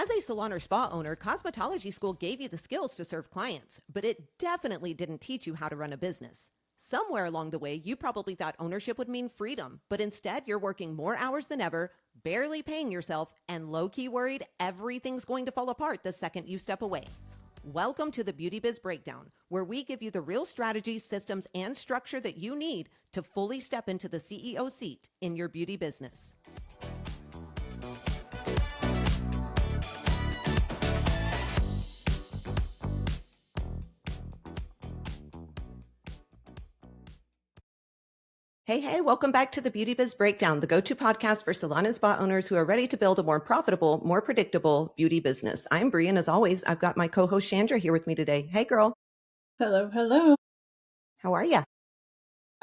As a salon or spa owner, cosmetology school gave you the skills to serve clients, but it definitely didn't teach you how to run a business. Somewhere along the way, you probably thought ownership would mean freedom, but instead you're working more hours than ever, barely paying yourself, and low-key worried everything's going to fall apart the second you step away. Welcome to the Beauty Biz Breakdown, where we give you the real strategies, systems, and structure that you need to fully step into the CEO seat in your beauty business. Hey, welcome back to the Beauty Biz Breakdown, the go-to podcast for salon and spa owners who are ready to build a more profitable, more predictable beauty business. I'm Brie, and as always, I've got my co-host Chandra here with me today. Hey, girl. Hello. How are you?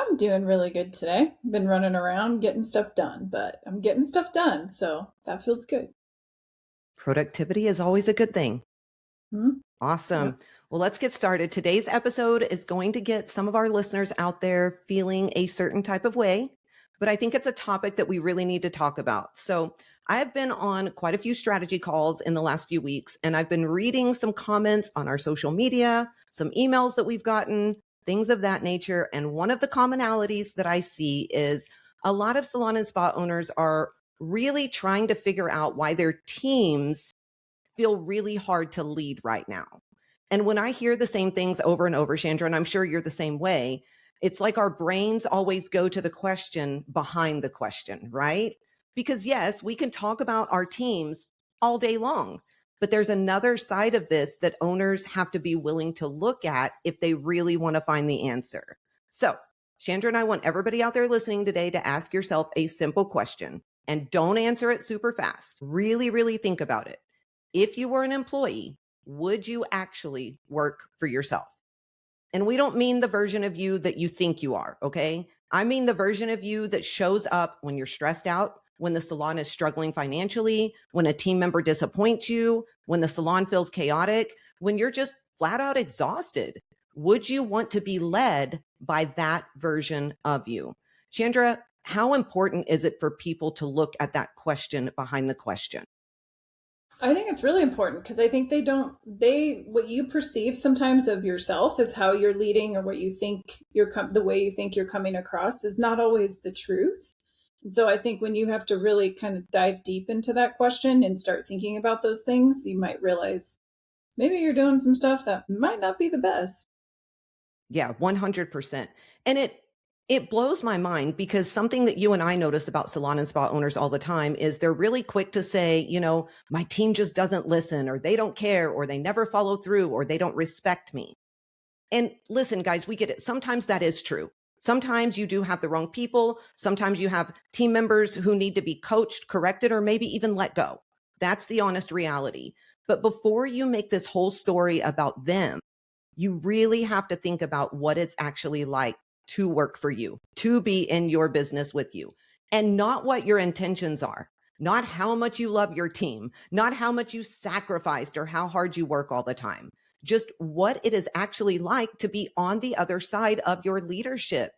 I'm doing really good today. Been running around getting stuff done, but I'm getting stuff done, so that feels good. Productivity is always a good thing. Awesome. Yep. Well, let's get started. Today's episode is going to get some of our listeners out there feeling a certain type of way, but I think it's a topic that we really need to talk about. So I have been on quite a few strategy calls in the last few weeks, and I've been reading some comments on our social media, some emails that we've gotten, things of that nature. And one of the commonalities that I see is a lot of salon and spa owners are really trying to figure out why their teams feel really hard to lead right now. And when I hear the same things over and over, Chandra, and I'm sure you're the same way, it's like our brains always go to the question behind the question, right? Because yes, we can talk about our teams all day long, but there's another side of this that owners have to be willing to look at if they really want to find the answer. So Chandra and I want everybody out there listening today to ask yourself a simple question, and don't answer it super fast. Really think about it. If you were an employee, would you actually work for yourself? And we don't mean the version of you that you think you are, okay? I mean the version of you that shows up when you're stressed out, when the salon is struggling financially, when a team member disappoints you, when the salon feels chaotic, when you're just flat out exhausted. Would you want to be led by that version of you? Chandra, how important is it for people to look at that question behind the question? I think it's really important because I think what you perceive sometimes of yourself is how you're leading or what you think the way you think you're coming across is not always the truth. And so I think when you have to really kind of dive deep into that question and start thinking about those things, you might realize maybe you're doing some stuff that might not be the best. Yeah, 100%. And it blows my mind because something that you and I notice about salon and spa owners all the time is they're really quick to say, my team just doesn't listen, or they don't care, or they never follow through, or they don't respect me. And listen, guys, we get it. Sometimes that is true. Sometimes you do have the wrong people. Sometimes you have team members who need to be coached, corrected, or maybe even let go. That's the honest reality. But before you make this whole story about them, you really have to think about what it's actually like to work for you, to be in your business with you, and not what your intentions are, not how much you love your team, not how much you sacrificed or how hard you work all the time, just what it is actually like to be on the other side of your leadership.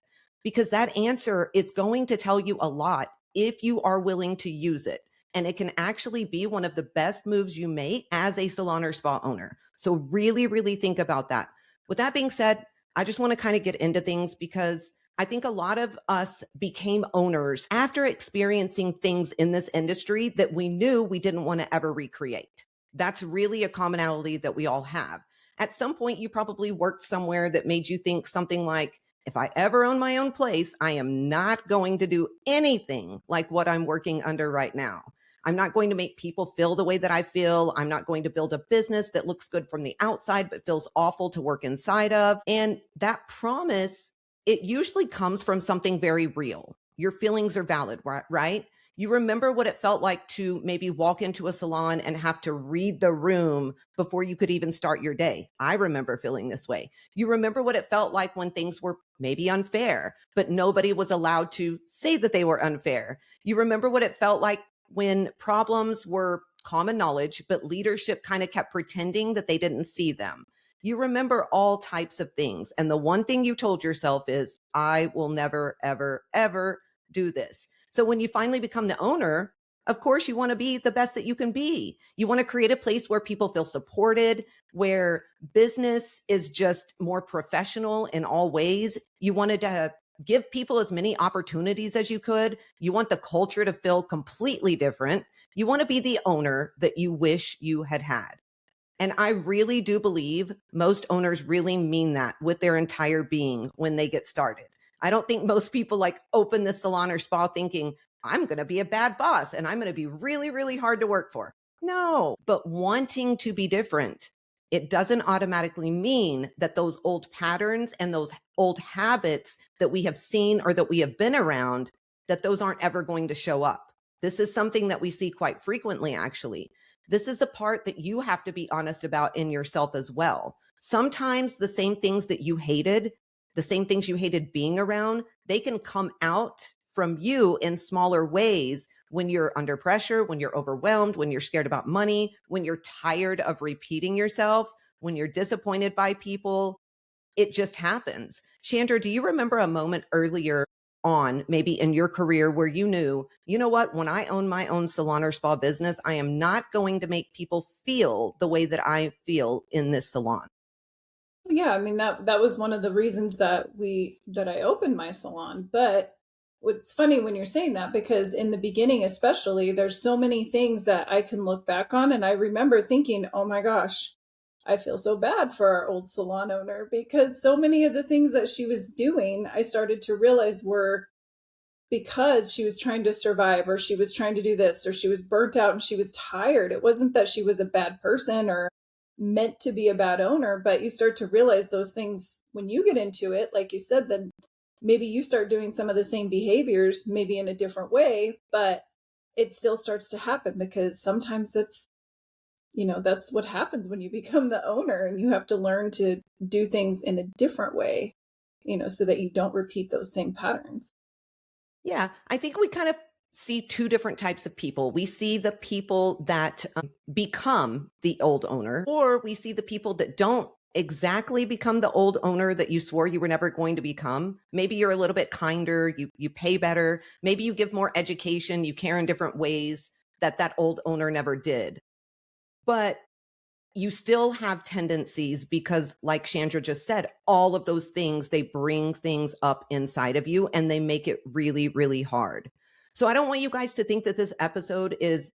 Because that answer, it's going to tell you a lot if you are willing to use it. And it can actually be one of the best moves you make as a salon or spa owner. So really think about that. With that being said, I just want to kind of get into things because I think a lot of us became owners after experiencing things in this industry that we knew we didn't want to ever recreate. That's really a commonality that we all have. At some point, you probably worked somewhere that made you think something like, if I ever own my own place, I am not going to do anything like what I'm working under right now. I'm not going to make people feel the way that I feel. I'm not going to build a business that looks good from the outside, but feels awful to work inside of. And that promise, it usually comes from something very real. Your feelings are valid, right? You remember what it felt like to maybe walk into a salon and have to read the room before you could even start your day. I remember feeling this way. You remember what it felt like when things were maybe unfair, but nobody was allowed to say that they were unfair. You remember what it felt like when problems were common knowledge, but leadership kind of kept pretending that they didn't see them. You remember all types of things. And the one thing you told yourself is, I will never, ever do this. So when you finally become the owner, Of course, you want to be the best that you can be. You want to create a place where people feel supported, where business is just more professional in all ways. You wanted to give people as many opportunities as you could. You want the culture to feel completely different. You want to be the owner that you wish you had had. And I really do believe most owners really mean that with their entire being when they get started. I don't think most people like open the salon or spa thinking, I'm going to be a bad boss and I'm going to be really, really hard to work for. No, but wanting to be different, it doesn't automatically mean that those old patterns and those old habits that we have seen or that we have been around, that those aren't ever going to show up. This is something that we see quite frequently, actually. This is the part that you have to be honest about in yourself as well. Sometimes the same things that you hated, the same things you hated being around, they can come out from you in smaller ways when you're under pressure, when you're overwhelmed, when you're scared about money, when you're tired of repeating yourself, when you're disappointed by people. It just happens. Chandra, do you remember a moment earlier on, maybe in your career, where you knew, you know what, when I own my own salon or spa business, I am not going to make people feel the way that I feel in this salon? Yeah, I mean that was one of the reasons that I opened my salon. But what's funny when you're saying that, because in the beginning especially, there's so many things that I can look back on, and I remember thinking, "Oh my gosh, I feel so bad for our old salon owner," because so many of the things that she was doing, I started to realize were because she was trying to survive, or she was trying to do this, or she was burnt out and she was tired. It wasn't that she was a bad person or meant to be a bad owner, but you start to realize those things when you get into it. Like you said, then maybe you start doing some of the same behaviors, maybe in a different way, but it still starts to happen because sometimes that's what happens when you become the owner, and you have to learn to do things in a different way, so that you don't repeat those same patterns. Yeah, I think we kind of see two different types of people. We see the people that become the old owner, or we see the people that don't exactly become the old owner that you swore you were never going to become. Maybe you're a little bit kinder, you pay better, maybe you give more education, you care in different ways that old owner never did. But you still have tendencies because, like Chandra just said, all of those things, they bring things up inside of you and they make it really, really hard. So I don't want you guys to think that this episode is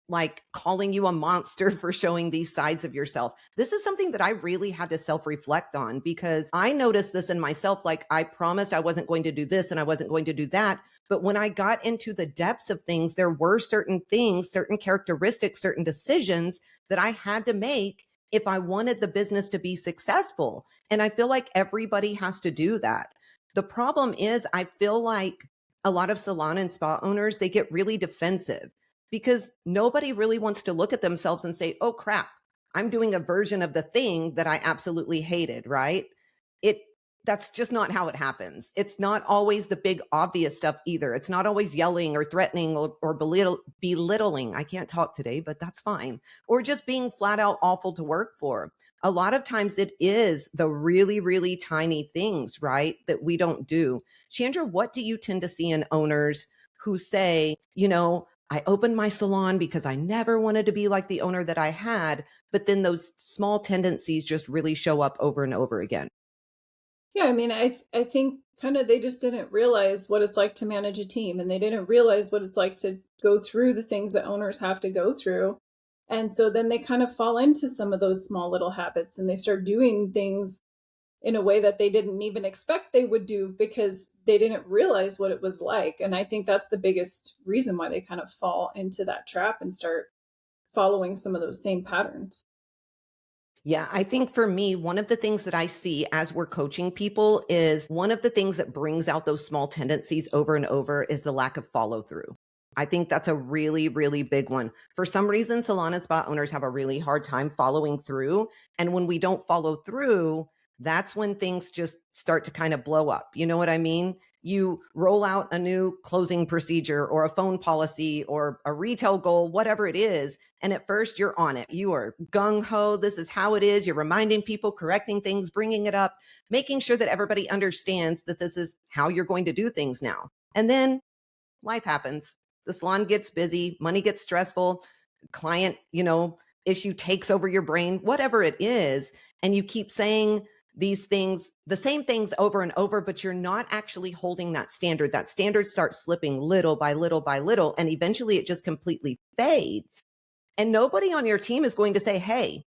like calling you a monster for showing these sides of yourself. This is something that I really had to self reflect on because I noticed this in myself. Like I promised I wasn't going to do this and I wasn't going to do that. But when I got into the depths of things, there were certain things, certain characteristics, certain decisions that I had to make if I wanted the business to be successful. And I feel like everybody has to do that. The problem is, I feel like a lot of salon and spa owners, they get really defensive because nobody really wants to look at themselves and say, oh crap, I'm doing a version of the thing that I absolutely hated, right? It That's just not how it happens. It's not always the big obvious stuff either. It's not always yelling or threatening or belittling. I can't talk today, but that's fine. Or just being flat out awful to work for. A lot of times it is the really, really tiny things, right, that we don't do. Chandra, what do you tend to see in owners who say, I opened my salon because I never wanted to be like the owner that I had, but then those small tendencies just really show up over and over again? Yeah, I mean, I think kind of they just didn't realize what it's like to manage a team, and they didn't realize what it's like to go through the things that owners have to go through. And so then they kind of fall into some of those small little habits, and they start doing things in a way that they didn't even expect they would do because they didn't realize what it was like. And I think that's the biggest reason why they kind of fall into that trap and start following some of those same patterns. Yeah, I think for me, one of the things that I see as we're coaching people is one of the things that brings out those small tendencies over and over is the lack of follow through. I think that's a really, really big one. For some reason, salon and spa owners have a really hard time following through. And when we don't follow through, that's when things just start to kind of blow up. You know what I mean? You roll out a new closing procedure or a phone policy or a retail goal, whatever it is. And at first you're on it. You are gung ho. This is how it is. You're reminding people, correcting things, bringing it up, making sure that everybody understands that this is how you're going to do things now. And then life happens. The salon gets busy, money gets stressful, client, issue takes over your brain, whatever it is. And you keep saying these things, the same things over and over, but you're not actually holding that standard. That standard starts slipping little by little by little. And eventually it just completely fades. And nobody on your team is going to say, hey,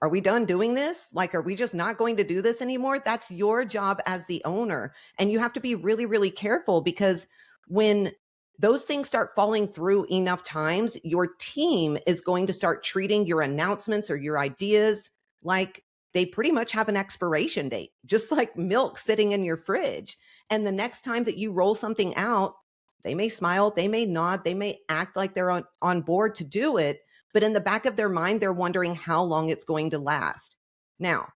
are we done doing this? Like, are we just not going to do this anymore? That's your job as the owner. And you have to be really, really careful, because when those things start falling through enough times, your team is going to start treating your announcements or your ideas like they pretty much have an expiration date, just like milk sitting in your fridge. And the next time that you roll something out, they may smile, they may nod, they may act like they're on board to do it. But in the back of their mind, they're wondering how long it's going to last. Now,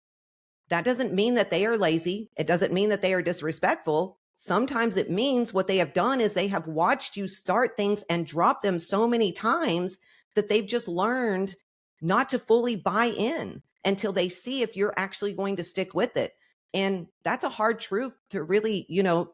that doesn't mean that they are lazy. It doesn't mean that they are disrespectful. Sometimes it means what they have done is they have watched you start things and drop them so many times that they've just learned not to fully buy in until they see if you're actually going to stick with it. And that's a hard truth to really,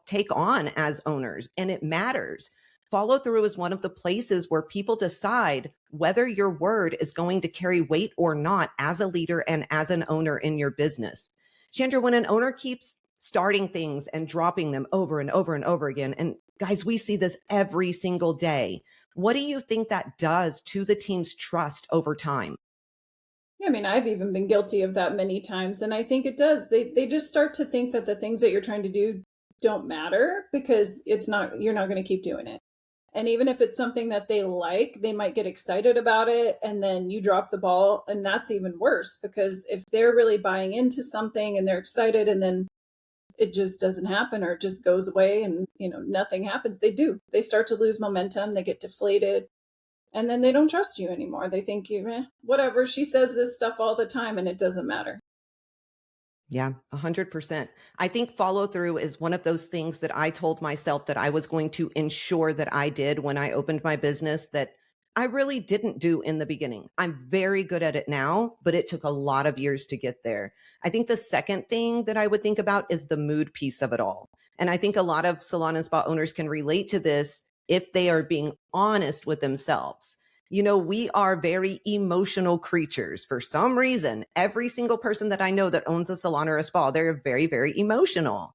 take on as owners. And it matters. Follow through is one of the places where people decide whether your word is going to carry weight or not as a leader and as an owner in your business. Chandra, when an owner keeps starting things and dropping them over and over and over again, and guys, we see this every single day, what do you think that does to the team's trust over time? Yeah, I mean, I've even been guilty of that many times. And I think it does. They just start to think that the things that you're trying to do don't matter because you're not going to keep doing it. And even if it's something that they like, they might get excited about it and then you drop the ball. And that's even worse, because if they're really buying into something and they're excited and then it just doesn't happen or it just goes away and, nothing happens, they start to lose momentum. They get deflated and then they don't trust you anymore. They think whatever, she says this stuff all the time and it doesn't matter. Yeah, 100%. I think follow through is one of those things that I told myself that I was going to ensure that I did when I opened my business that I really didn't do in the beginning. I'm very good at it now, but it took a lot of years to get there. I think the second thing that I would think about is the mood piece of it all. And I think a lot of salon and spa owners can relate to this if they are being honest with themselves. We are very emotional creatures. For some reason, every single person that I know that owns a salon or a spa, they're very, very emotional.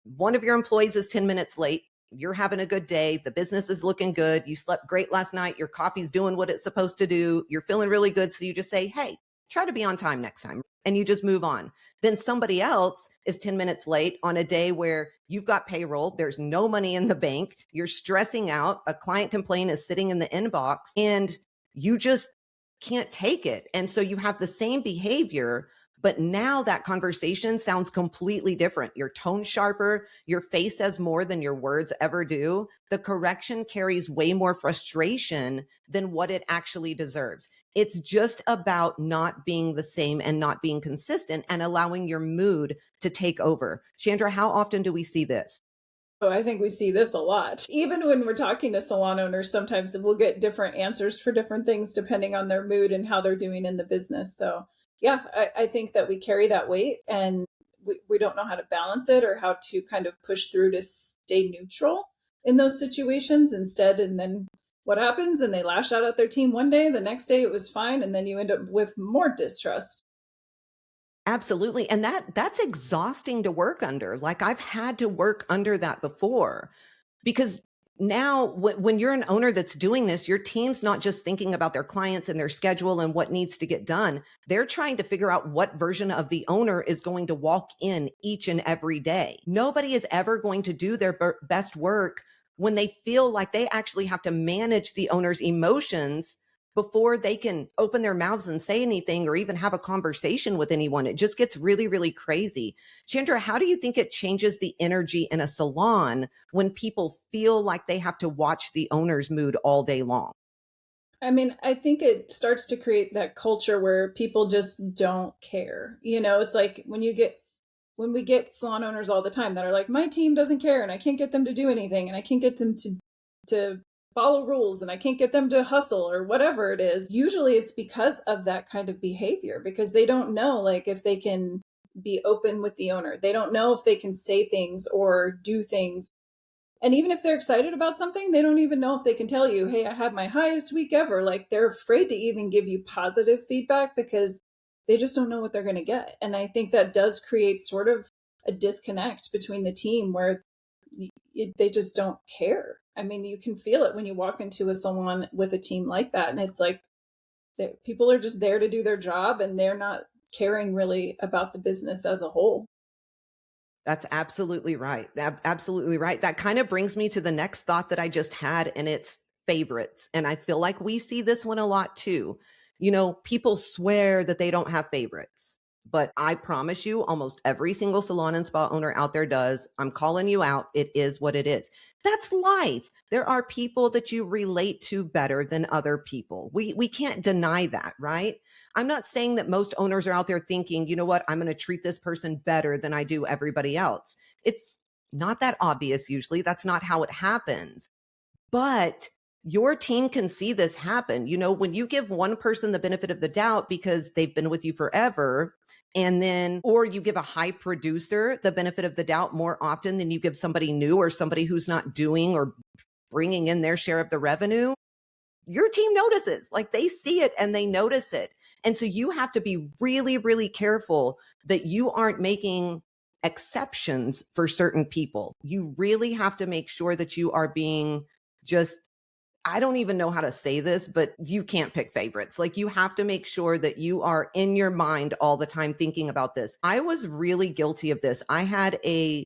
One of your employees is 10 minutes late. You're having a good day. The business is looking good. You slept great last night. Your coffee's doing what it's supposed to do. You're feeling really good. So you just say, hey, try to be on time next time. And you just move on. Then somebody else is 10 minutes late on a day where you've got payroll. There's no money in the bank. You're stressing out. A client complaint is sitting in the inbox and you just can't take it. And so you have the same behavior, but now that conversation sounds completely different. Your tone sharper, your face says more than your words ever do. The correction carries way more frustration than what it actually deserves. It's just about not being the same and not being consistent and allowing your mood to take over. Chandra, how often do we see this? Oh, I think we see this a lot. Even when we're talking to salon owners, sometimes we'll get different answers for different things depending on their mood and how they're doing in the business. So yeah, I think that we carry that weight and we don't know how to balance it or how to kind of push through to stay neutral in those situations instead. And then what happens? And they lash out at their team one day, the next day it was fine. And then you end up with more distrust. Absolutely. And that's exhausting to work under. Like I've had to work under that before because now when you're an owner that's doing this, your team's not just thinking about their clients and their schedule and what needs to get done. They're trying to figure out what version of the owner is going to walk in each and every day. Nobody is ever going to do their best work when they feel like they actually have to manage the owner's emotions before they can open their mouths and say anything or even have a conversation with anyone. It just gets really, really crazy. Chandra, how do you think it changes the energy in a salon when people feel like they have to watch the owner's mood all day long? I mean, I think it starts to create that culture where people just don't care. It's like when we get salon owners all the time that are like, my team doesn't care and I can't get them to do anything and I can't get them to follow rules and I can't get them to hustle or whatever it is. Usually it's because of that kind of behavior, because they don't know like if they can be open with the owner. They don't know if they can say things or do things And even if they're excited about something, they don't even know if they can tell you, hey, I had my highest week ever. Like they're afraid to even give you positive feedback because they just don't know what they're going to get. And I think that does create sort of a disconnect between the team where they just don't care. I mean, you can feel it when you walk into a salon with a team like that. And it's like people are just there to do their job and they're not caring really about the business as a whole. That's absolutely right. Absolutely right. That kind of brings me to the next thought that I just had, and it's favorites. And I feel like we see this one a lot too. People swear that they don't have favorites, but I promise you, almost every single salon and spa owner out there does. I'm calling you out. It is what it is. That's life. There are people that you relate to better than other people. We can't deny that, right? I'm not saying that most owners are out there thinking, you know what, I'm going to treat this person better than I do everybody else. It's not that obvious usually. That's not how it happens. But your team can see this happen. When you give one person the benefit of the doubt because they've been with you forever, or you give a high producer the benefit of the doubt more often than you give somebody new or somebody who's not doing or bringing in their share of the revenue, your team notices, like they see it and they notice it. And so you have to be really, really careful that you aren't making exceptions for certain people. You really have to make sure that you are being just, I don't even know how to say this, but you can't pick favorites. Like you have to make sure that you are in your mind all the time thinking about this. I was really guilty of this. I had a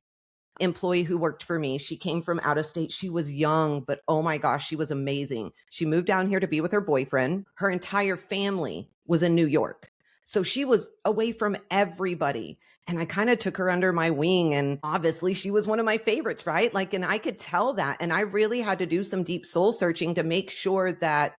employee who worked for me. She came from out of state. She was young, but oh my gosh, she was amazing. She moved down here to be with her boyfriend. Her entire family was in New York. So she was away from everybody. And I kind of took her under my wing. And obviously she was one of my favorites, right? And I could tell that. And I really had to do some deep soul searching to make sure that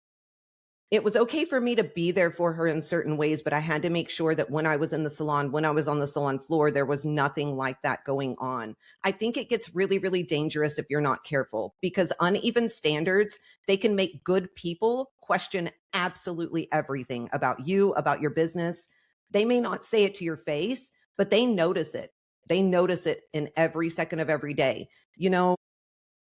it was okay for me to be there for her in certain ways, but I had to make sure that when I was in the salon, when I was on the salon floor, there was nothing like that going on. I think it gets really, really dangerous if you're not careful because uneven standards, they can make good people question absolutely everything about you, about your business. They may not say it to your face, but they notice it. They notice it in every second of every day.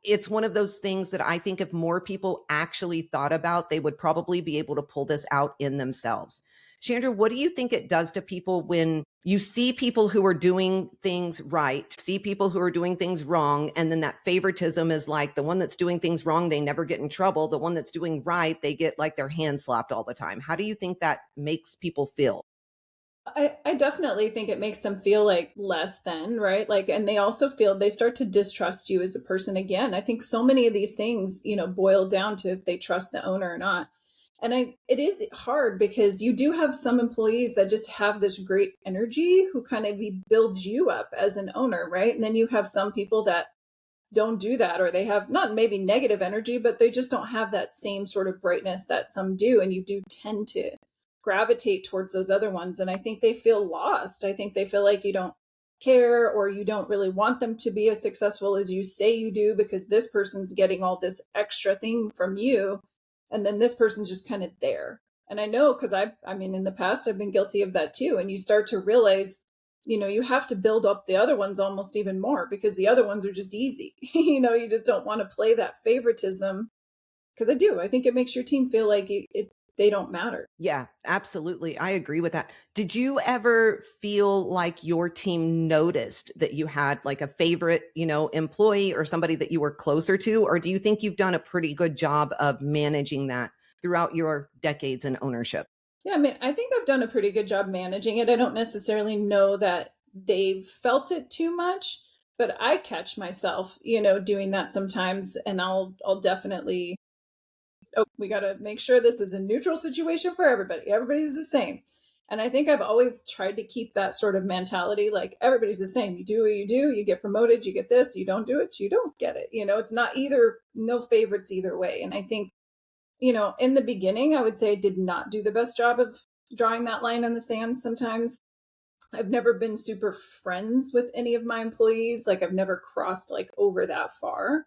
It's one of those things that I think if more people actually thought about, they would probably be able to pull this out in themselves. Chandra, what do you think it does to people when you see people who are doing things right, see people who are doing things wrong, and then that favoritism is like the one that's doing things wrong, they never get in trouble. The one that's doing right, they get like their hand slapped all the time. How do you think that makes people feel? I definitely think it makes them feel like less than, right? And they also feel they start to distrust you as a person again. I think so many of these things, boil down to if they trust the owner or not. And it is hard because you do have some employees that just have this great energy who kind of builds you up as an owner, right? And then you have some people that don't do that, or they have not maybe negative energy, but they just don't have that same sort of brightness that some do. And you do tend to gravitate towards those other ones. And I think they feel lost. I think they feel like you don't care or you don't really want them to be as successful as you say you do because this person's getting all this extra thing from you. And then this person's just kind of there. And I know because I mean, in the past, I've been guilty of that too. And you start to realize, you have to build up the other ones almost even more because the other ones are just easy. You just don't want to play that favoritism because I think it makes your team feel like they don't matter. Yeah, absolutely. I agree with that. Did you ever feel like your team noticed that you had like a favorite, employee or somebody that you were closer to? Or do you think you've done a pretty good job of managing that throughout your decades in ownership? Yeah, I mean, I think I've done a pretty good job managing it. I don't necessarily know that they've felt it too much, but I catch myself, doing that sometimes, and I'll definitely, oh, we got to make sure this is a neutral situation for everybody. Everybody's the same. And I think I've always tried to keep that sort of mentality, like everybody's the same. You do what you do, you get promoted, you get this, you don't do it, you don't get it. It's not no favorites either way. And I think, in the beginning, I would say I did not do the best job of drawing that line in the sand sometimes. I've never been super friends with any of my employees. Like I've never crossed over that far.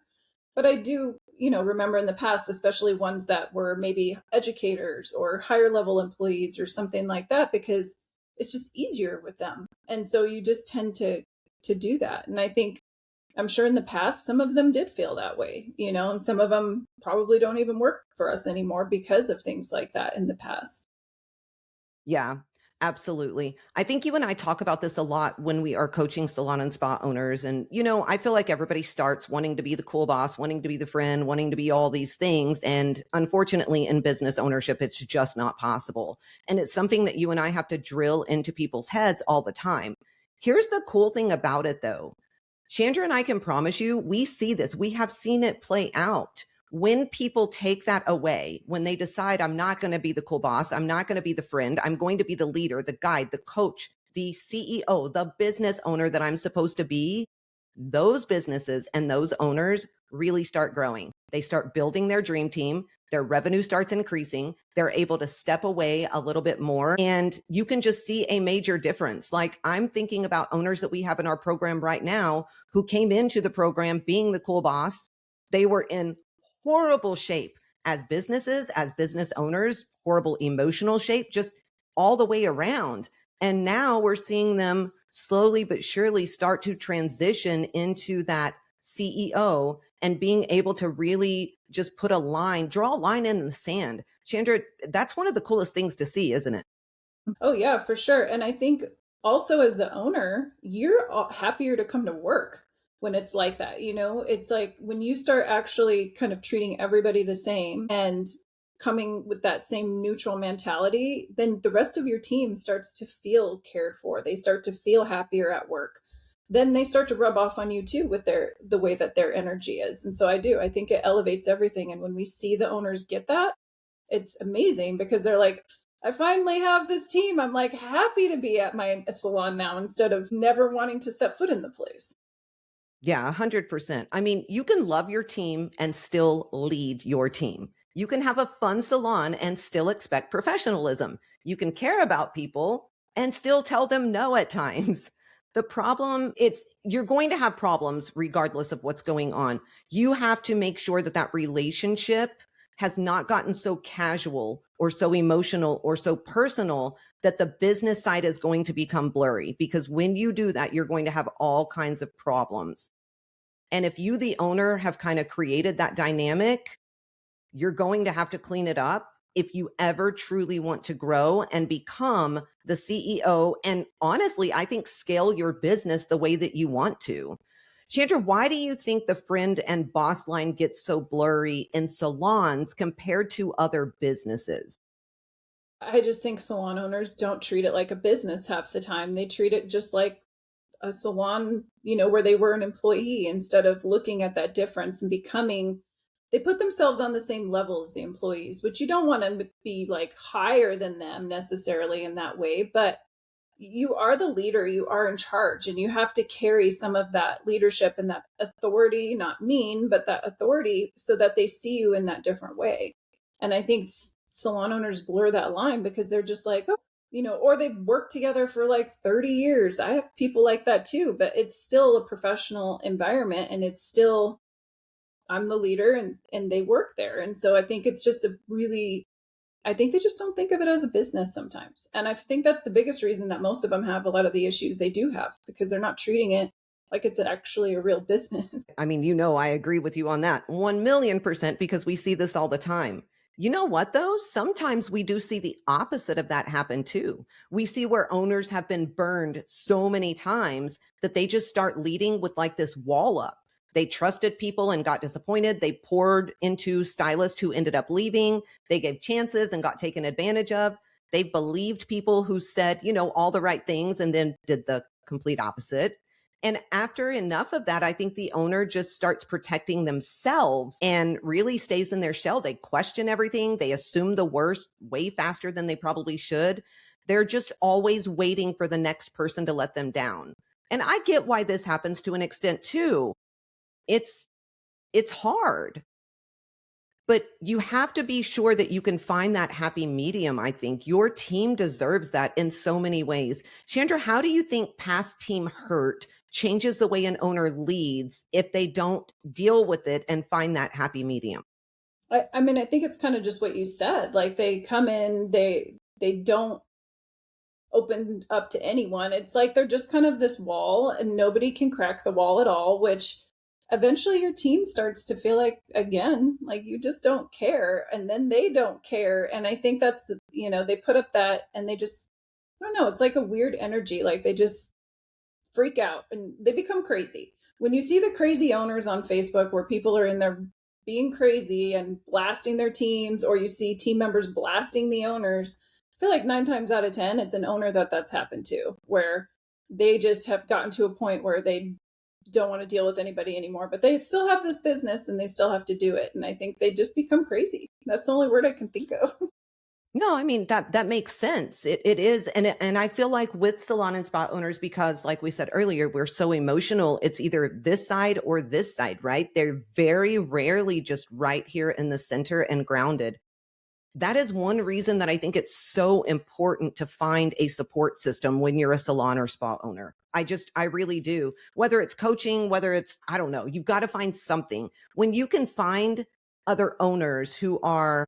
But I do, remember in the past, especially ones that were maybe educators or higher level employees or something like that, because it's just easier with them. And so you just tend to do that. And I think I'm sure in the past, some of them did feel that way, and some of them probably don't even work for us anymore because of things like that in the past. Yeah, absolutely. I think you and I talk about this a lot when we are coaching salon and spa owners. And, I feel like everybody starts wanting to be the cool boss, wanting to be the friend, wanting to be all these things. And unfortunately, in business ownership, it's just not possible. And it's something that you and I have to drill into people's heads all the time. Here's the cool thing about it, though. Chandra and I can promise you, we see this. We have seen it play out. When people take that away, when they decide, I'm not going to be the cool boss, I'm not going to be the friend, I'm going to be the leader, the guide, the coach, the CEO, the business owner that I'm supposed to be, those businesses and those owners really start growing. They start building their dream team. Their revenue starts increasing. They're able to step away a little bit more. And you can just see a major difference. Like I'm thinking about owners that we have in our program right now who came into the program being the cool boss. They were in horrible shape as businesses, as business owners, horrible emotional shape, just all the way around. And now we're seeing them slowly but surely start to transition into that CEO and being able to really just put a line, draw a line in the sand. Chandra, that's one of the coolest things to see, isn't it? Oh, yeah, for sure. And I think also as the owner, you're happier to come to work when it's like that. It's like when you start actually kind of treating everybody the same and coming with that same neutral mentality, then the rest of your team starts to feel cared for. They start to feel happier at work. Then they start to rub off on you too with the way that their energy is. And so I think it elevates everything. And when we see the owners get that, it's amazing because they're like, I finally have this team. I'm like happy to be at my salon now instead of never wanting to set foot in the place. Yeah, 100%. I mean, you can love your team and still lead your team. You can have a fun salon and still expect professionalism. You can care about people and still tell them no at times. The problem, it's you're going to have problems regardless of what's going on. You have to make sure that that relationship has not gotten so casual or so emotional or so personal that the business side is going to become blurry, because when you do that, you're going to have all kinds of problems. And if you, the owner, have kind of created that dynamic, you're going to have to clean it up if you ever truly want to grow and become the CEO. And honestly, I think scale your business the way that you want to. Chandra, why do you think the friend and boss line gets so blurry in salons compared to other businesses? I just think salon owners don't treat it like a business half the time. They treat it just like a salon, where they were an employee instead of looking at that difference and becoming, they put themselves on the same level as the employees, which you don't want to be like higher than them necessarily in that way. But you are the leader, you are in charge, and you have to carry some of that leadership and that authority, not mean, but that authority so that they see you in that different way. And I think salon owners blur that line because they're just like, oh, or they've worked together for like 30 years. I have people like that too, but it's still a professional environment and it's still, I'm the leader and they work there. And so I think it's just a really, I think they just don't think of it as a business sometimes. And I think that's the biggest reason that most of them have a lot of the issues they do have because they're not treating it like it's actually a real business. I mean, I agree with you on that 1,000,000% because we see this all the time. You know what, though? Sometimes we do see the opposite of that happen too. We see where owners have been burned so many times that they just start leading with like this wall up. They trusted people and got disappointed. They poured into stylists who ended up leaving. They gave chances and got taken advantage of. They believed people who said, all the right things and then did the complete opposite. And after enough of that, I think the owner just starts protecting themselves and really stays in their shell. They question everything. They assume the worst way faster than they probably should. They're just always waiting for the next person to let them down. And I get why this happens to an extent too. It's it's hard, but you have to be sure that you can find that happy medium. I think your team deserves that in so many ways. Chandra, how do you think past team hurt changes the way an owner leads if they don't deal with it and find that happy medium? I mean, I think it's kind of just what you said. Like they come in, they don't open up to anyone. It's like they're just kind of this wall and nobody can crack the wall at all, which eventually your team starts to feel like, again, like you just don't care. And then they don't care. And I think that's they put up that and they just, I don't know, it's like a weird energy. Like they just freak out and they become crazy. When you see the crazy owners on Facebook where people are in there being crazy and blasting their teams, or you see team members blasting the owners, I feel like 9 times out of 10, it's an owner that's happened to, where they just have gotten to a point where they don't want to deal with anybody anymore, but they still have this business and they still have to do it. And I think they just become crazy. That's the only word I can think of. No, I mean that makes sense. It is, and I feel like with salon and spa owners, because like we said earlier, we're so emotional. It's either this side or this side, right? They're very rarely just right here in the center and grounded. That is one reason that I think it's so important to find a support system when you're a salon or spa owner. I really do. Whether it's coaching, whether it's, I don't know, you've got to find something. When you can find other owners who are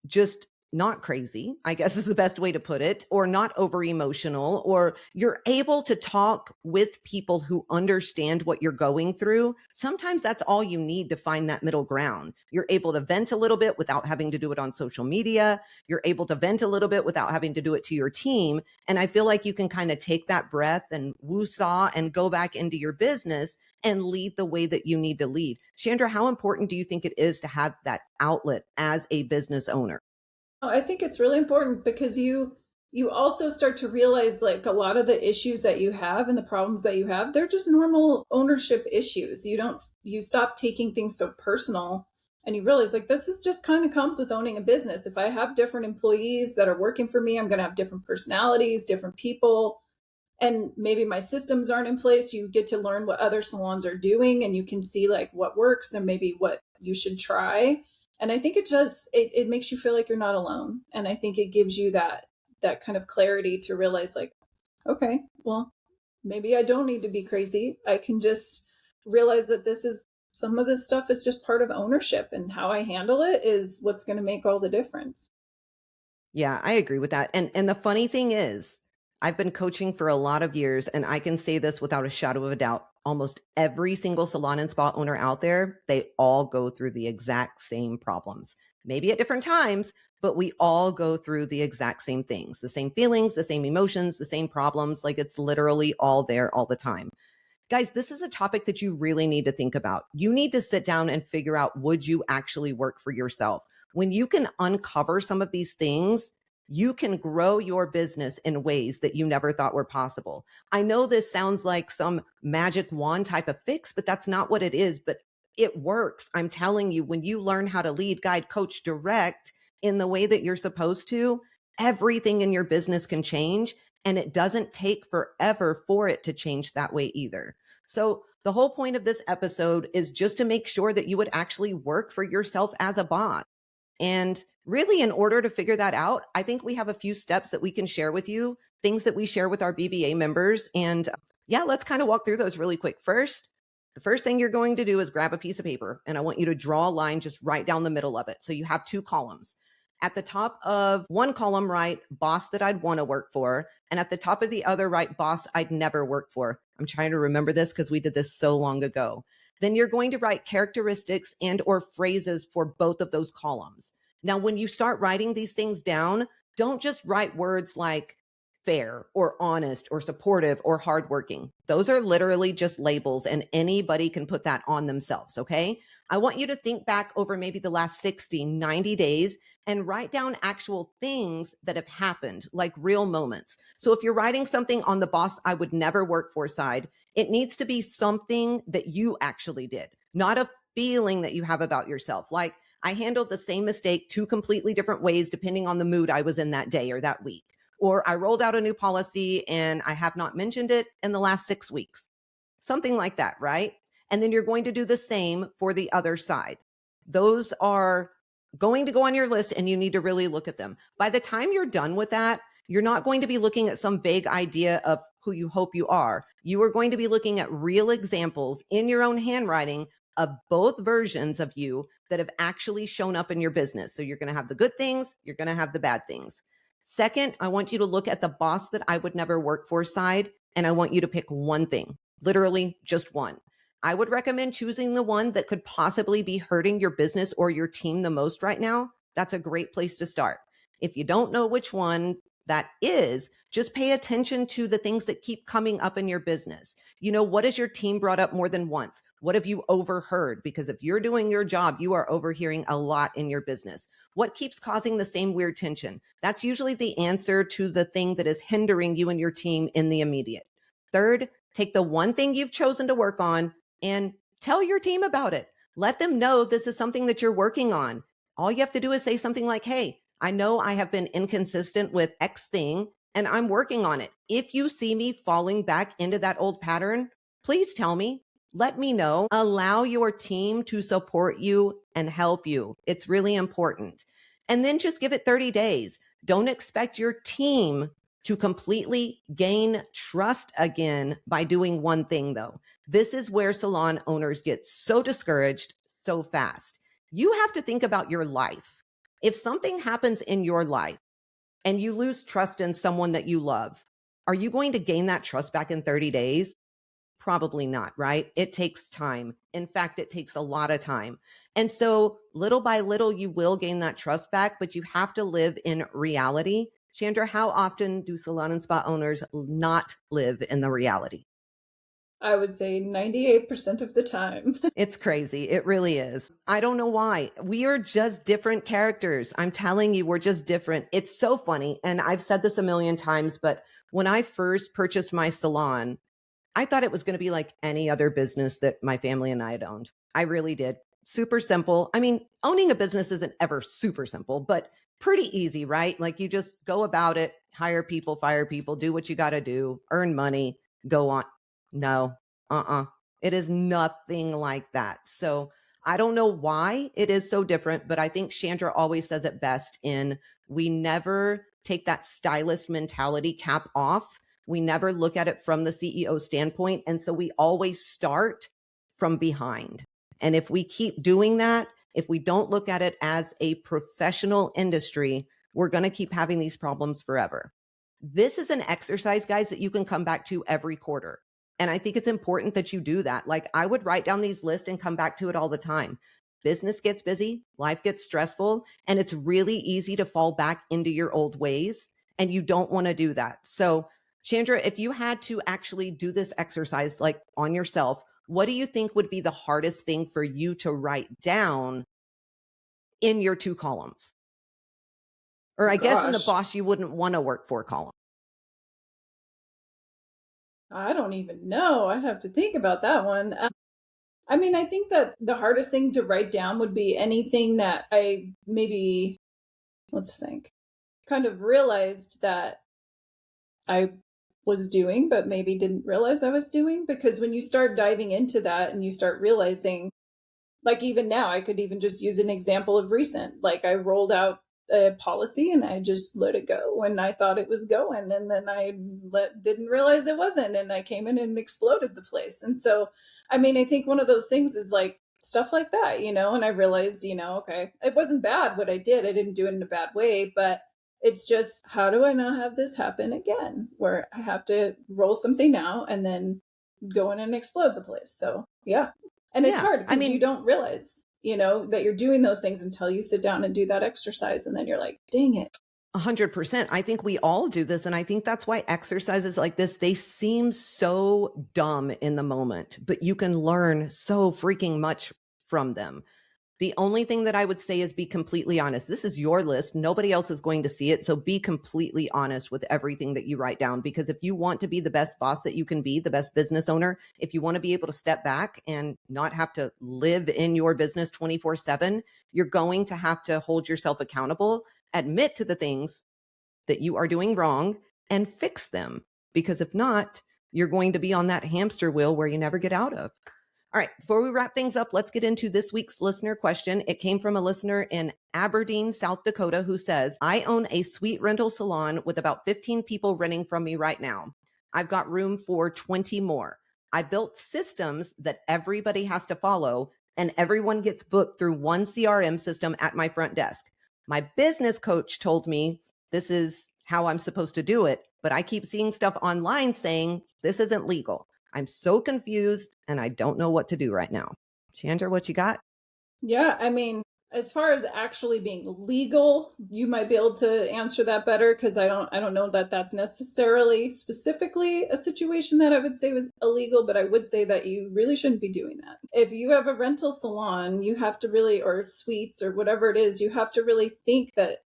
just not crazy, I guess is the best way to put it, or not over emotional, or you're able to talk with people who understand what you're going through. Sometimes that's all you need to find that middle ground. You're able to vent a little bit without having to do it on social media. You're able to vent a little bit without having to do it to your team. And I feel like you can kind of take that breath and woo-saw and go back into your business and lead the way that you need to lead. Chandra, how important do you think it is to have that outlet as a business owner? I think it's really important because you also start to realize like a lot of the issues that you have and the problems that you have, they're just normal ownership issues. You stop taking things so personal and you realize like this is just kind of comes with owning a business. If I have different employees that are working for me, I'm going to have different personalities, different people, and maybe my systems aren't in place. You get to learn what other salons are doing and you can see like what works and maybe what you should try. And I think it makes you feel like you're not alone. And I think it gives you that kind of clarity to realize like, okay, well, maybe I don't need to be crazy. I can just realize that some of this stuff is just part of ownership, and how I handle it is what's going to make all the difference. Yeah, I agree with that. And the funny thing is, I've been coaching for a lot of years, and I can say this without a shadow of a doubt. Almost every single salon and spa owner out there, they all go through the exact same problems. Maybe at different times, but we all go through the exact same things, the same feelings, the same emotions, the same problems. Like it's literally all there all the time. Guys, this is a topic that you really need to think about. You need to sit down and figure out, would you actually work for yourself? When you can uncover some of these things, you can grow your business in ways that you never thought were possible. I know this sounds like some magic wand type of fix, but that's not what it is. But it works. I'm telling you, when you learn how to lead, guide, coach, direct in the way that you're supposed to, everything in your business can change. And it doesn't take forever for it to change that way either. So the whole point of this episode is just to make sure that you would actually work for yourself as a boss. And really, in order to figure that out, I think we have a few steps that we can share with you, things that we share with our BBA members. And yeah, let's kind of walk through those really quick. First, the first thing you're going to do is grab a piece of paper, and I want you to draw a line just right down the middle of it. So you have two columns. At the top of one column, write boss that I'd want to work for. And at the top of the other, write boss I'd never work for. I'm trying to remember this because we did this so long ago. Then you're going to write characteristics and or phrases for both of those columns. Now, when you start writing these things down, don't just write words like fair or honest or supportive or hardworking. Those are literally just labels, and anybody can put that on themselves. Okay. I want you to think back over maybe the last 60, 90 days and write down actual things that have happened, like real moments. So if you're writing something on the boss I would never work for side, it needs to be something that you actually did, not a feeling that you have about yourself. Like, I handled the same mistake two completely different ways depending on the mood I was in that day or that week. Or I rolled out a new policy and I have not mentioned it in the last 6 weeks. Something like that, right? And then you're going to do the same for the other side. Those are going to go on your list and you need to really look at them. By the time you're done with that, you're not going to be looking at some vague idea of who you hope you are. You are going to be looking at real examples in your own handwriting of both versions of you that have actually shown up in your business. So you're going to have the good things, you're going to have the bad things. Second, I want you to look at the boss that I would never work for side, and I want you to pick one thing, literally just one. I would recommend choosing the one that could possibly be hurting your business or your team the most right now. That's a great place to start. If you don't know which one that is, just pay attention to the things that keep coming up in your business. What has your team brought up more than once? What have you overheard? Because if you're doing your job, you are overhearing a lot in your business. What keeps causing the same weird tension? That's usually the answer to the thing that is hindering you and your team in the immediate. Third, take the one thing you've chosen to work on and tell your team about it. Let them know this is something that you're working on. All you have to do is say something like, hey, I know I have been inconsistent with X thing and I'm working on it. If you see me falling back into that old pattern, please tell me. Let me know. Allow your team to support you and help you. It's really important. And then just give it 30 days. Don't expect your team to completely gain trust again by doing one thing, though. This is where salon owners get so discouraged so fast. You have to think about your life. If something happens in your life and you lose trust in someone that you love, are you going to gain that trust back in 30 days? Probably not, right? It takes time. In fact, it takes a lot of time. And so little by little, you will gain that trust back, but you have to live in reality. Chandra, how often do salon and spa owners not live in the reality? I would say 98% of the time. It's crazy. It really is. I don't know why. We are just different characters. I'm telling you, we're just different. It's so funny. And I've said this a million times, but when I first purchased my salon, I thought it was going to be like any other business that my family and I had owned. I really did. Super simple. I mean, owning a business isn't ever super simple, but pretty easy, right? Like you just go about it, hire people, fire people, do what you got to do, earn money, go on. No, it is nothing like that. So I don't know why it is so different, but I think Chandra always says it best in we never take that stylist mentality cap off. We never look at it from the CEO standpoint. And so we always start from behind. And if we keep doing that, if we don't look at it as a professional industry, we're going to keep having these problems forever. This is an exercise, guys, that you can come back to every quarter. And I think it's important that you do that. Like I would write down these lists and come back to it all the time. Business gets busy, life gets stressful, and it's really easy to fall back into your old ways. And you don't want to do that. So Chandra, if you had to actually do this exercise like on yourself, what do you think would be the hardest thing for you to write down in your 2 columns? Or I guess in the boss you wouldn't want to work for column. I don't even know. I'd have to think about that one. I mean, I think that the hardest thing to write down would be anything that I maybe, let's think, kind of realized that I was doing, but maybe didn't realize I was doing. Because when you start diving into that and you start realizing, like even now, I could even just use an example of recent. Like I rolled out a policy and I just let it go when I thought it was going. And then I didn't realize it wasn't. And I came in and exploded the place. And so, I mean, I think one of those things is like stuff like that, and I realized, okay, it wasn't bad what I did. I didn't do it in a bad way, but it's just, how do I not have this happen again where I have to roll something out and then go in and explode the place. So yeah. And it's hard because you don't realize, that you're doing those things until you sit down and do that exercise. And then you're like, dang it. 100%. I think we all do this. And I think that's why exercises like this, they seem so dumb in the moment, but you can learn so freaking much from them. The only thing that I would say is be completely honest. This is your list. Nobody else is going to see it. So be completely honest with everything that you write down, because if you want to be the best boss that you can be, the best business owner, if you want to be able to step back and not have to live in your business 24/7, you're going to have to hold yourself accountable, admit to the things that you are doing wrong and fix them. Because if not, you're going to be on that hamster wheel where you never get out of. All right, before we wrap things up, let's get into this week's listener question. It came from a listener in Aberdeen, South Dakota, who says, I own a suite rental salon with about 15 people renting from me right now. I've got room for 20 more. I built systems that everybody has to follow, and everyone gets booked through one CRM system at my front desk. My business coach told me this is how I'm supposed to do it, but I keep seeing stuff online saying this isn't legal. I'm so confused and I don't know what to do right now. Chandra, what you got? Yeah, I mean, as far as actually being legal, you might be able to answer that better because I don't know that that's necessarily specifically a situation that I would say was illegal, but I would say that you really shouldn't be doing that. If you have a rental salon, you have to really, or suites or whatever it is, you have to really think that,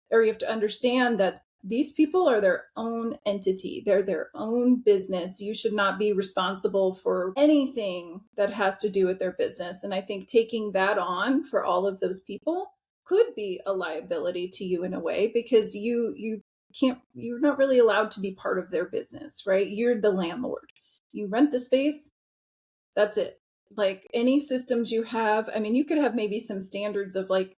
or you have to understand that these people are their own entity. They're their own business. You should not be responsible for anything that has to do with their business. And I think taking that on for all of those people could be a liability to you in a way because you're not really allowed to be part of their business, right? You're the landlord. You rent the space, that's it. Like any systems you have, I mean, you could have maybe some standards of like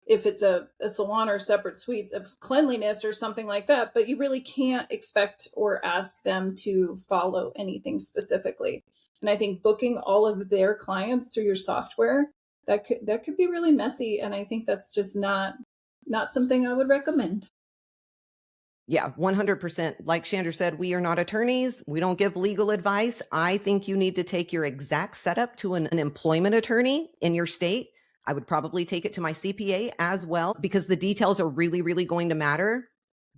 if it's a salon or separate suites of cleanliness or something like that, but you really can't expect or ask them to follow anything specifically. And I think booking all of their clients through your software, that could be really messy. And I think that's just not something I would recommend. Yeah, 100%. Like Chandra said, we are not attorneys. We don't give legal advice. I think you need to take your exact setup to an employment attorney in your state. I would probably take it to my CPA as well because the details are really, really going to matter.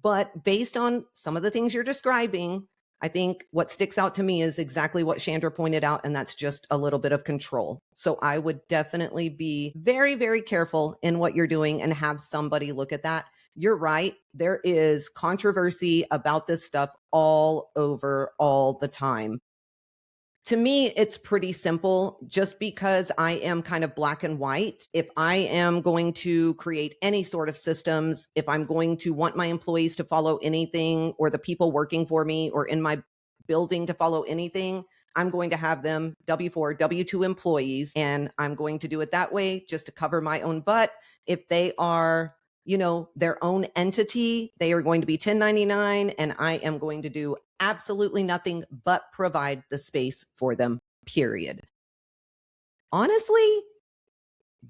But based on some of the things you're describing, I think what sticks out to me is exactly what Chandra pointed out, and that's just a little bit of control. So I would definitely be very, very careful in what you're doing and have somebody look at that. You're right. There is controversy about this stuff all over all the time. To me, it's pretty simple just because I am kind of black and white. If I am going to create any sort of systems, if I'm going to want my employees to follow anything or the people working for me or in my building to follow anything, I'm going to have them W-4, W-2 employees, and I'm going to do it that way just to cover my own butt. If they are their own entity, they are going to be 1099, and I am going to do absolutely nothing but provide the space for them, period. Honestly,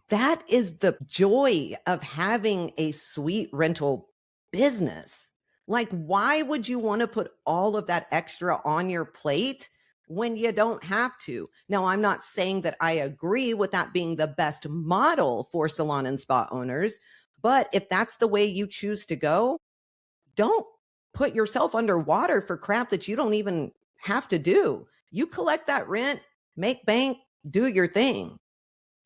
that is the joy of having a suite rental business. Like, why would you want to put all of that extra on your plate when you don't have to? Now, I'm not saying that I agree with that being the best model for salon and spa owners, but if that's the way you choose to go, don't put yourself underwater for crap that you don't even have to do. You collect that rent, make bank, do your thing.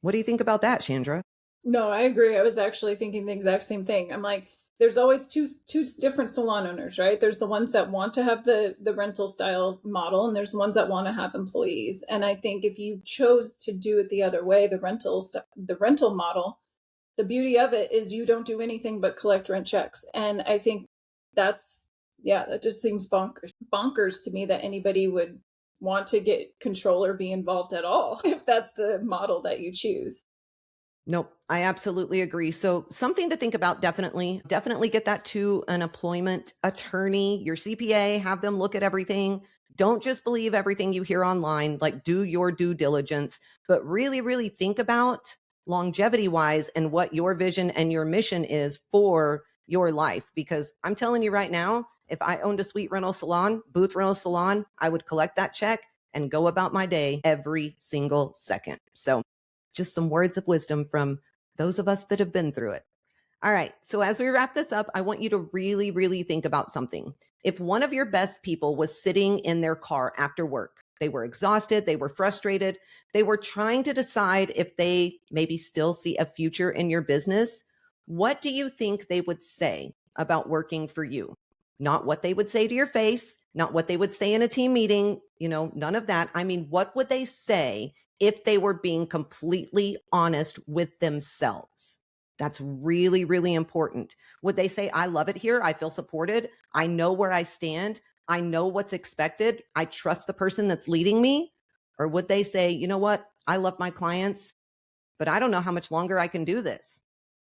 What do you think about that, Chandra? No, I agree. I was actually thinking the exact same thing. I'm like, there's always two different salon owners, right? There's the ones that want to have the rental style model, and there's the ones that want to have employees. And I think if you chose to do it the other way, the rental model, the beauty of it is you don't do anything but collect rent checks. And I think that just seems bonkers to me that anybody would want to get control or be involved at all if that's the model that you choose. Nope, I absolutely agree. So something to think about, definitely get that to an employment attorney, your CPA, have them look at everything. Don't just believe everything you hear online, like do your due diligence, but really, really think about longevity wise and what your vision and your mission is for your life. Because I'm telling you right now, if I owned a suite rental salon, booth rental salon, I would collect that check and go about my day every single second. So just some words of wisdom from those of us that have been through it. All right. So as we wrap this up, I want you to really, really think about something. If one of your best people was sitting in their car after work, they were exhausted, they were frustrated, they were trying to decide if they maybe still see a future in your business, what do you think they would say about working for you? Not what they would say to your face, not what they would say in a team meeting, none of that. I mean, what would they say if they were being completely honest with themselves? That's really, really important. Would they say, I love it here. I feel supported. I know where I stand. I know what's expected. I trust the person that's leading me. Or would they say, you know what? I love my clients, but I don't know how much longer I can do this.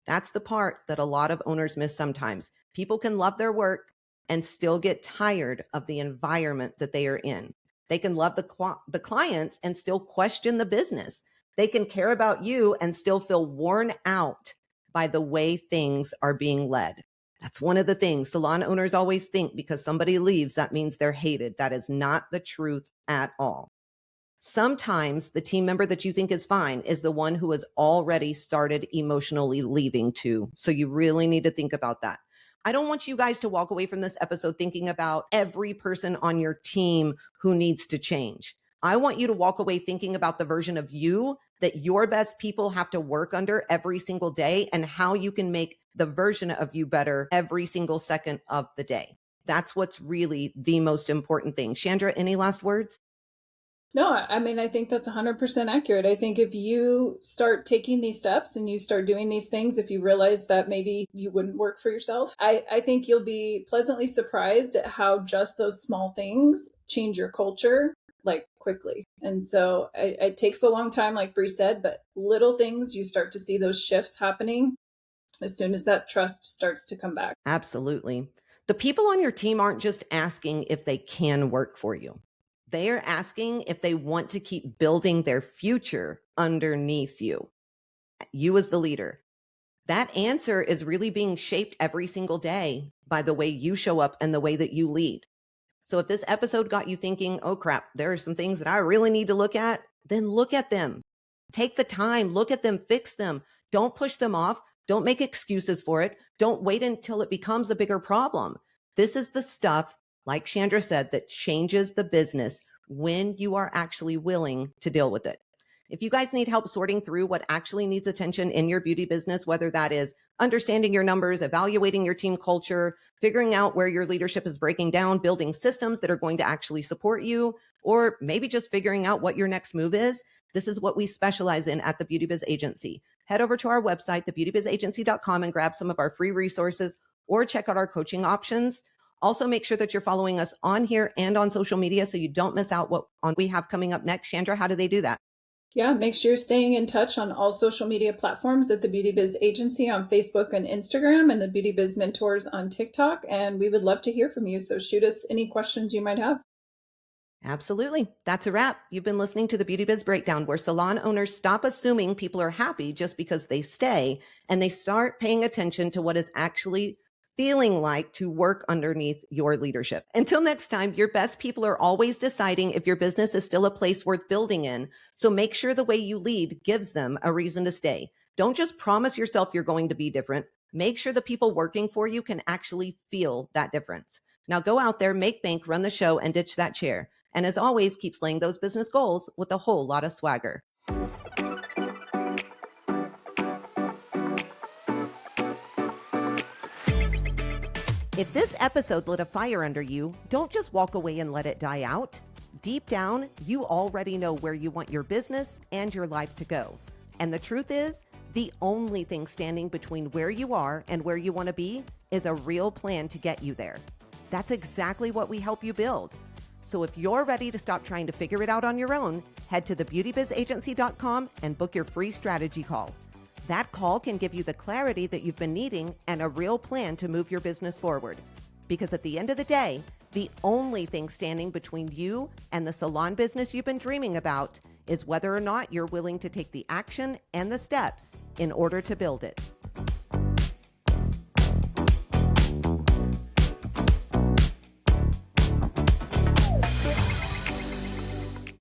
That's the part that a lot of owners miss sometimes. People can love their work and still get tired of the environment that they are in. They can love the clients and still question the business. They can care about you and still feel worn out by the way things are being led. That's one of the things salon owners always think because somebody leaves, that means they're hated. That is not the truth at all. Sometimes the team member that you think is fine is the one who has already started emotionally leaving too. So you really need to think about that. I don't want you guys to walk away from this episode thinking about every person on your team who needs to change. I want you to walk away thinking about the version of you that your best people have to work under every single day and how you can make the version of you better every single second of the day. That's what's really the most important thing. Chandra, any last words? No, I mean, I think that's 100% accurate. I think if you start taking these steps and you start doing these things, if you realize that maybe you wouldn't work for yourself, I think you'll be pleasantly surprised at how just those small things change your culture like quickly. And so it takes a long time, like Bree said, but little things, you start to see those shifts happening as soon as that trust starts to come back. Absolutely. The people on your team aren't just asking if they can work for you. They are asking if they want to keep building their future underneath you as the leader. That answer is really being shaped every single day by the way you show up and the way that you lead. So if this episode got you thinking, oh crap, there are some things that I really need to look at, then look at them. Take the time, look at them, fix them. Don't push them off. Don't make excuses for it. Don't wait until it becomes a bigger problem. This is the stuff, like Chandra said, that changes the business when you are actually willing to deal with it. If you guys need help sorting through what actually needs attention in your beauty business, whether that is understanding your numbers, evaluating your team culture, figuring out where your leadership is breaking down, building systems that are going to actually support you, or maybe just figuring out what your next move is, this is what we specialize in at the Beauty Biz Agency. Head over to our website, thebeautybizagency.com, and grab some of our free resources or check out our coaching options. Also, make sure that you're following us on here and on social media so you don't miss out what we have coming up next. Chandra, how do they do that? Yeah, make sure you're staying in touch on all social media platforms at the Beauty Biz Agency on Facebook and Instagram, and the Beauty Biz Mentors on TikTok. And we would love to hear from you. So shoot us any questions you might have. Absolutely. That's a wrap. You've been listening to the Beauty Biz Breakdown, where salon owners stop assuming people are happy just because they stay, and they start paying attention to what is actually feeling like to work underneath your leadership. Until next time, your best people are always deciding if your business is still a place worth building in. So make sure the way you lead gives them a reason to stay. Don't just promise yourself you're going to be different. Make sure the people working for you can actually feel that difference. Now go out there, make bank, run the show, and ditch that chair. And as always, keep slaying those business goals with a whole lot of swagger. If this episode lit a fire under you, don't just walk away and let it die out. Deep down, you already know where you want your business and your life to go. And the truth is, the only thing standing between where you are and where you want to be is a real plan to get you there. That's exactly what we help you build. So if you're ready to stop trying to figure it out on your own, head to thebeautybizagency.com and book your free strategy call. That call can give you the clarity that you've been needing and a real plan to move your business forward. Because at the end of the day, the only thing standing between you and the salon business you've been dreaming about is whether or not you're willing to take the action and the steps in order to build it.